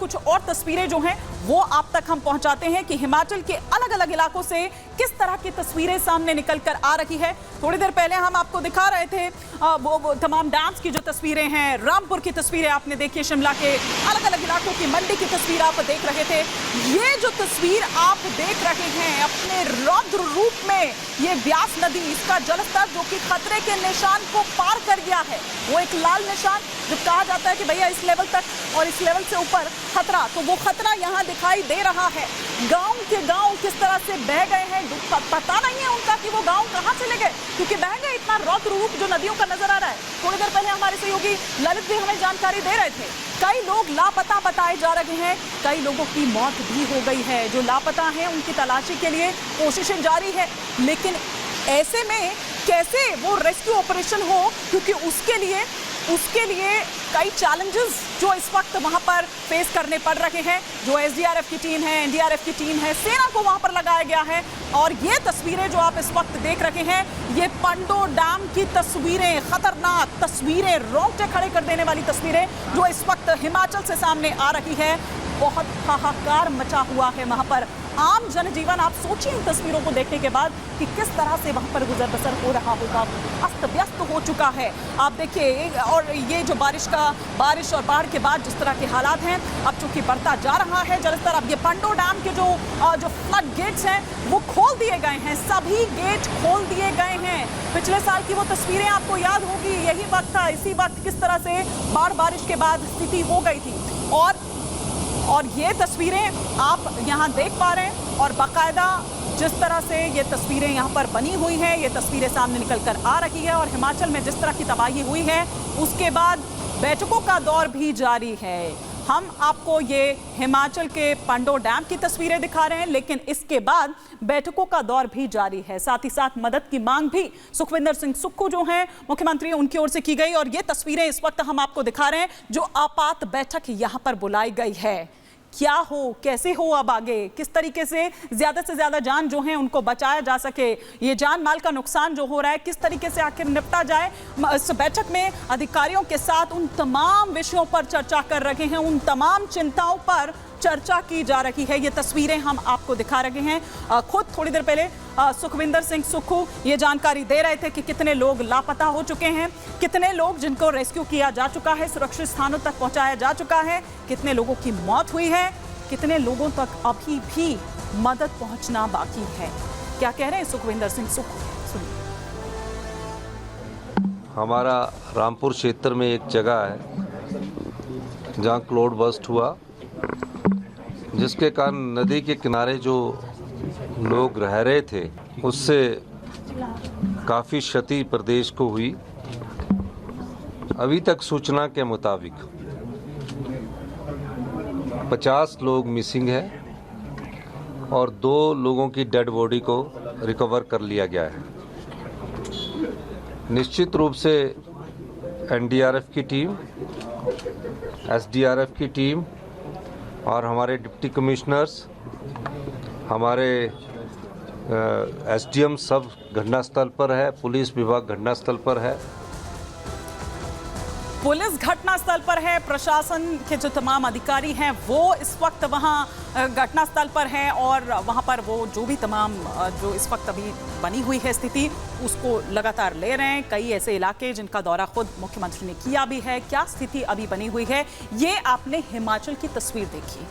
कुछ और तस्वीरें जो हैं वो आप तक हम पहुंचाते हैं कि हिमाचल के अलग अलग इलाकों से किस तरह की तस्वीरें सामने निकल कर आ रही है। थोड़ी देर पहले हम आपको दिखा रहे थे वो तमाम डैम्स की जो तस्वीरें हैं, रामपुर की तस्वीरें आपने देखी, शिमला के अलग अलग इलाकों की मंडी की तस्वीर आप देख रहे थे। ये जो तस्वीर आप देख रहे हैं अपने रौद्र रूप में, ये ब्यास नदी, इसका जलस्तर जो कि खतरे के निशान को पार कर गया है, वो एक लाल निशान जब कहा जाता है कि भैया इस लेवल तक और इस लेवल से ऊपर खतरा, तो वो खतरा यहाँ दिखाई दे रहा है। गांव के गांव किस तरह से बह गए हैं, पता नहीं है उनका कि वो गांव कहाँ चले गए, क्योंकि बह गए, इतना रौद्र रूप जो नदियों का नजर आ रहा है। थोड़ी देर पहले हमारे सहयोगी ललित भी हमें जानकारी दे रहे थे, कई लोग लापता बताए जा रहे हैं, कई लोगों की मौत भी हो गई है। जो लापता हैं उनकी तलाशी के लिए कोशिशें जारी है, लेकिन ऐसे में कैसे वो रेस्क्यू ऑपरेशन हो, क्योंकि उसके लिए कई चैलेंजेस जो इस वक्त वहां पर फेस करने पड़ रहे हैं। जो एसडीआरएफ की टीम है, एनडीआरएफ की टीम है, सेना को वहां पर लगाया गया है। और ये तस्वीरें जो आप इस वक्त देख रहे हैं, ये पंडो डैम की तस्वीरें, खतरनाक तस्वीरें, रोंगटे खड़े कर देने वाली तस्वीरें जो इस वक्त हिमाचल से सामने आ रही है। बहुत हाहाकार मचा हुआ है वहां पर, आम जनजीवन, आप सोचिए इन तस्वीरों को देखने के बाद कि किस तरह से वहां पर गुजर बसर हो रहा होगा, अस्त व्यस्त हो चुका है। आप देखिए, और ये जो बारिश और बाढ़ के बाद जिस तरह के हालात हैं, अब चूंकि बढ़ता जा रहा है जलस्तर, अब ये पंडो डैम के जो फ्लड गेट्स हैं वो खोल दिए गए हैं, सभी गेट खोल दिए गए हैं। पिछले साल की वो तस्वीरें आपको याद होगी, यही वक्त था, इसी वक्त किस तरह से बारिश के बाद स्थिति हो गई थी। और ये तस्वीरें आप यहाँ देख पा रहे हैं, और बाकायदा जिस तरह से ये तस्वीरें यहाँ पर बनी हुई हैं, ये तस्वीरें सामने निकल कर आ रही है। और हिमाचल में जिस तरह की तबाही हुई है, उसके बाद बैठकों का दौर भी जारी है। हम आपको ये हिमाचल के पंडो डैम की तस्वीरें दिखा रहे हैं, लेकिन इसके बाद बैठकों का दौर भी जारी है। साथ ही साथ मदद की मांग भी सुखविंदर सिंह सुक्खू जो हैं मुख्यमंत्री, उनकी ओर से की गई। और ये तस्वीरें इस वक्त हम आपको दिखा रहे हैं जो आपात बैठक यहाँ पर बुलाई गई है। क्या हो, कैसे हो अब आगे, किस तरीके से ज्यादा जान जो है उनको बचाया जा सके, ये जान माल का नुकसान जो हो रहा है किस तरीके से आखिर निपटा जाए। इस बैठक में अधिकारियों के साथ उन तमाम विषयों पर चर्चा कर रहे हैं, उन तमाम चिंताओं पर चर्चा की जा रही है। ये तस्वीरें हम आपको दिखा रहे हैं। खुद थोड़ी देर पहले सुखविंदर सिंह सुक्खू ये जानकारी दे रहे थे कि कितने लोग लापता हो चुके हैं, कितने लोग जिनको रेस्क्यू किया जा चुका है, सुरक्षित स्थानों तक पहुंचाया जा चुका है, कितने लोगों की मौत हुई है, कितने लोगों तक अभी भी मदद पहुंचना बाकी है। क्या कह रहे हैं सुखविंदर सिंह सुक्खू, सुनिए। हमारा रामपुर क्षेत्र में एक जगह है जहाँ क्लाउड बर्स्ट हुआ, जिसके कारण नदी के किनारे जो लोग रह रहे थे उससे काफ़ी क्षति प्रदेश को हुई। अभी तक सूचना के मुताबिक 50 लोग मिसिंग हैं और 2 लोगों की डेड बॉडी को रिकवर कर लिया गया है। निश्चित रूप से एनडीआरएफ की टीम, एसडीआरएफ की टीम और हमारे डिप्टी कमिश्नर्स, हमारे एसडीएम सब घटनास्थल पर है, पुलिस विभाग घटनास्थल पर है, पुलिस घटनास्थल पर है, प्रशासन के जो तमाम अधिकारी हैं वो इस वक्त वहां घटनास्थल पर हैं, और वहां पर वो जो भी तमाम जो इस वक्त अभी बनी हुई है स्थिति उसको लगातार ले रहे हैं। कई ऐसे इलाके जिनका दौरा खुद मुख्यमंत्री ने किया भी है। क्या स्थिति अभी बनी हुई है, ये आपने हिमाचल की तस्वीर देखी,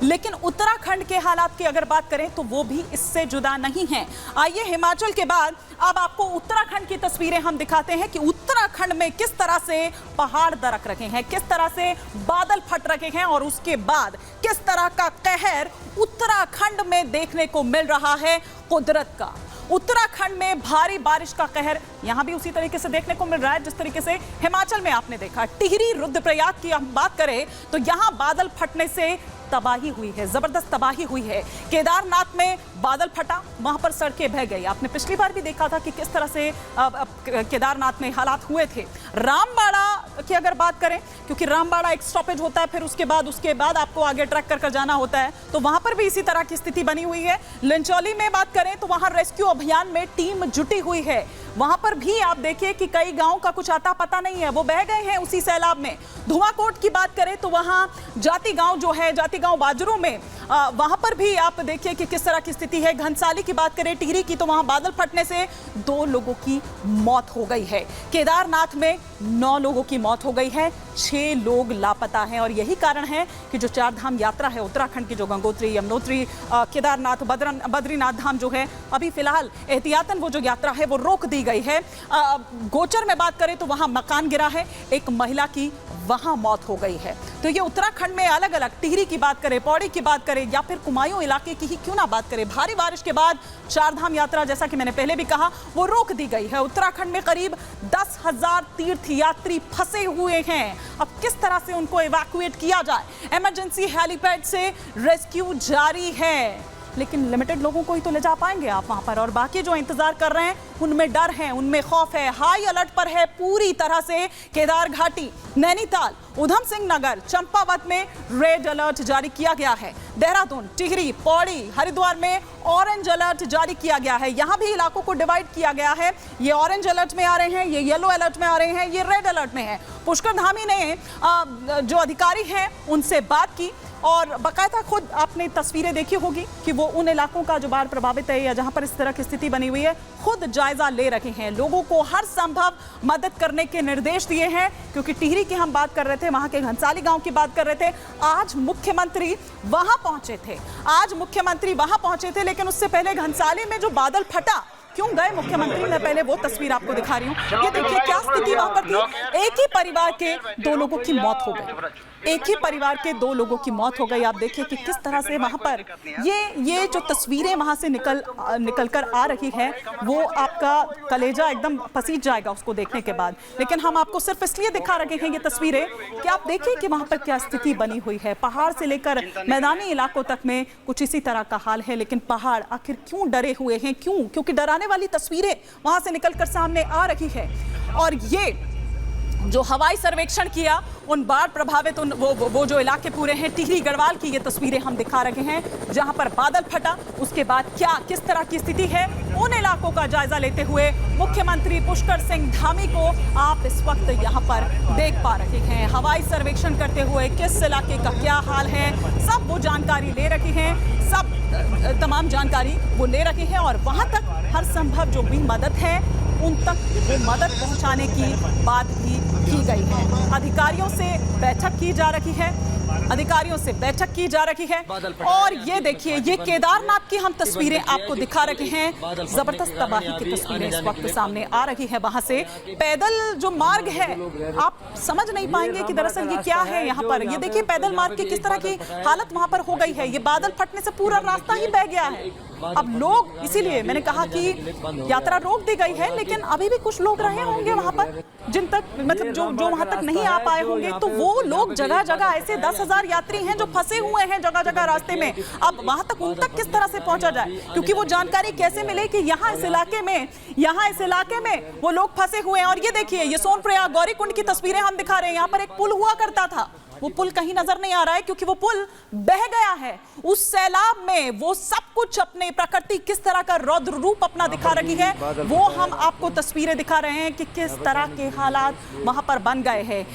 लेकिन उत्तराखंड के हालात की अगर बात करें तो वो भी इससे जुदा नहीं है। आइए हिमाचल के बाद अब आपको उत्तराखंड की तस्वीरें हम दिखाते हैं कि उत्तराखंड में किस तरह से पहाड़ दरक रखे हैं, किस तरह से बादल फट रखे हैं, और उसके बाद किस तरह का कहर उत्तराखंड में देखने को मिल रहा है कुदरत का। उत्तराखंड में भारी बारिश का कहर यहां भी उसी तरीके से देखने को मिल रहा है जिस तरीके से हिमाचल में आपने देखा। टिहरी रुद्रप्रयाग की हम बात करें तो यहां बादल फटने से तबाही हुई है, जबरदस्त तबाही हुई है। केदारनाथ में बादल फटा, वहां पर सड़कें बह गई। आपने पिछली बार भी देखा था कि किस तरह से केदारनाथ में हालात हुए थे। रामबाड़ा की अगर बात करें, क्योंकि रामबाड़ा एक स्टॉपेज होता है, फिर उसके बाद आपको आगे ट्रैक कर जाना होता है, तो वहां पर भी इसी तरह की स्थिति बनी हुई है। लिंचौली में बात करें तो वहां रेस्क्यू अभियान में टीम जुटी हुई है। वहां पर भी आप देखिए कि कई गांव का कुछ आता पता नहीं है, वो बह गए हैं उसी सैलाब में। धुआंकोट की बात करें तो वहां जाति गांव जो है, जाति गांव बाजरू में, वहां पर भी आप देखिए कि किस तरह की स्थिति है। घनसाली की बात करें, टिहरी की, तो वहां बादल फटने से 2 लोगों की मौत हो गई है। केदारनाथ में 9 लोगों की मौत हो गई है, 6 लोग लापता हैं। और यही कारण है कि जो 4 धाम यात्रा है उत्तराखंड की, जो गंगोत्री, यमुनोत्री, केदारनाथ, बद्रीनाथ धाम जो है, अभी फिलहाल एहतियातन वो जो यात्रा है वो रोक दी गई है। गोचर में बात करें तो वहां मकान गिरा है, एक महिला की वहां मौत हो गई है। तो ये उत्तराखंड में अलग अलग, टिहरी की बात करें, पौड़ी की बात करें, या फिर कुमायूं इलाके की ही क्यों ना बात करें, भारी बारिश के बाद 4 धाम यात्रा, जैसा कि मैंने पहले भी कहा, वो रोक दी गई है। उत्तराखंड में करीब 10,000 तीर्थयात्री फंसे हुए हैं। अब किस तरह से उनको इवैक्यूएट किया जाए, इमरजेंसी हेलीपैड से रेस्क्यू जारी है, लेकिन लिमिटेड लोगों को ही तो ले जा पाएंगे आप वहां पर, और बाकी जो इंतजार कर रहे हैं उनमें डर है, उनमें खौफ है। हाई अलर्ट पर है पूरी तरह से केदार घाटी, नैनीताल, उधम सिंह नगर, चंपावत में रेड अलर्ट जारी किया गया है। देहरादून, टिहरी, पौड़ी, हरिद्वार में ऑरेंज अलर्ट जारी किया गया है। यहां भी इलाकों को डिवाइड किया गया है, ये ऑरेंज अलर्ट में आ रहे हैं, ये येलो अलर्ट में आ रहे हैं, ये रेड अलर्ट में है। पुष्कर धामी ने जो अधिकारी हैं उनसे बात की, और बाकायदा खुद आपने तस्वीरें देखी होगी कि वो उन इलाकों का जो बाढ़ प्रभावित है या जहां पर इस तरह की स्थिति बनी हुई है, खुद जायजा ले रहे हैं, लोगों को हर संभव मदद करने के निर्देश दिए हैं। क्योंकि टिहरी की हम बात कर रहे थे, वहां के घनसाली गांव की बात कर रहे थे, आज मुख्यमंत्री वहां पहुंचे थे, लेकिन उससे पहले घनसाली में जो बादल फटा, क्यों गए मुख्यमंत्री, मैं पहले वो तस्वीर आपको दिखा रही हूँ। ये देखिए क्या स्थिति वहां पर थी। एक ही परिवार के 2 लोगों की मौत हो गई, एक ही परिवार के 2 लोगों की मौत हो गई। आप देखिए कि किस तरह से वहां पर ये जो तस्वीरें वहां से निकल कर आ रही है, वो आपका कलेजा एकदम पसीज जाएगा उसको देखने के बाद। लेकिन हम आपको सिर्फ इसलिए दिखा रहे हैं ये तस्वीरें कि आप देखिए कि वहां पर क्या स्थिति बनी हुई है। पहाड़ से लेकर मैदानी इलाकों तक में कुछ इसी तरह का हाल है। लेकिन पहाड़ आखिर क्यों डरे हुए हैं, क्यों? क्योंकि डराने वाली तस्वीरें वहां से निकलकर सामने आ रही है। और ये जो हवाई सर्वेक्षण किया उन बाढ़ प्रभावित वो जो इलाके पूरे हैं, टिहरी गढ़वाल की ये तस्वीरें हम दिखा रहे हैं, जहां पर बादल फटा, उसके बाद किस तरह की स्थिति है, उन इलाकों का जायजा लेते हुए मुख्यमंत्री पुष्कर सिंह धामी को आप इस वक्त यहां पर देख पा रहे हैं। हवाई सर्वेक्षण करते हुए किस इलाके का क्या हाल है, सब वो जानकारी ले रहे हैं, सब तमाम जानकारी वो ले रहे हैं, और वहां तक हर संभव जो भी मदद है उन तक वो मदद पहुंचाने की बात भी की गई है। अधिकारियों से बैठक की जा रही है, और ये देखिए, ये केदारनाथ की हम तस्वीरें आपको दिखा रहे हैं। जबरदस्त तबाही की तस्वीरें इस वक्त सामने आ रही है। वहां से पैदल जो मार्ग है, आप समझ नहीं पाएंगे कि दरअसल ये क्या है यहाँ पर। ये देखिए पैदल मार्ग की किस तरह की हालत वहां पर हो गई है। ये बादल फटने से पूरा रास्ता ही बह गया है। अब लोग, इसीलिए मैंने कहा कि यात्रा रोक दी गई है, लेकिन अभी भी कुछ लोग रहे होंगे वहां पर, जिन तक मतलब जो वहां तक नहीं आ पाए होंगे। तो वो लोग जगह जगह, ऐसे 10,000 यात्री हैं जो फंसे हुए हैं जगह जगह रास्ते में। अब वहां तक, उन तक किस तरह से पहुंचा जाए, क्योंकि वो जानकारी कैसे मिले कि यहाँ इस इलाके में वो लोग फंसे हुए हैं। और ये देखिए, ये सोनप्रयाग गौरीकुंड की तस्वीरें हम दिखा रहे हैं। यहाँ पर एक पुल हुआ करता था, वो पुल कहीं नजर नहीं आ रहा है, क्योंकि वो पुल बह गया है। उस सैलाब में वो सब कुछ, अपने प्रकृति किस तरह का रौद्र रूप अपना दिखा रही है, वो हम आपको तस्वीरें दिखा रहे हैं कि किस तरह के हालात वहां पर बन गए हैं।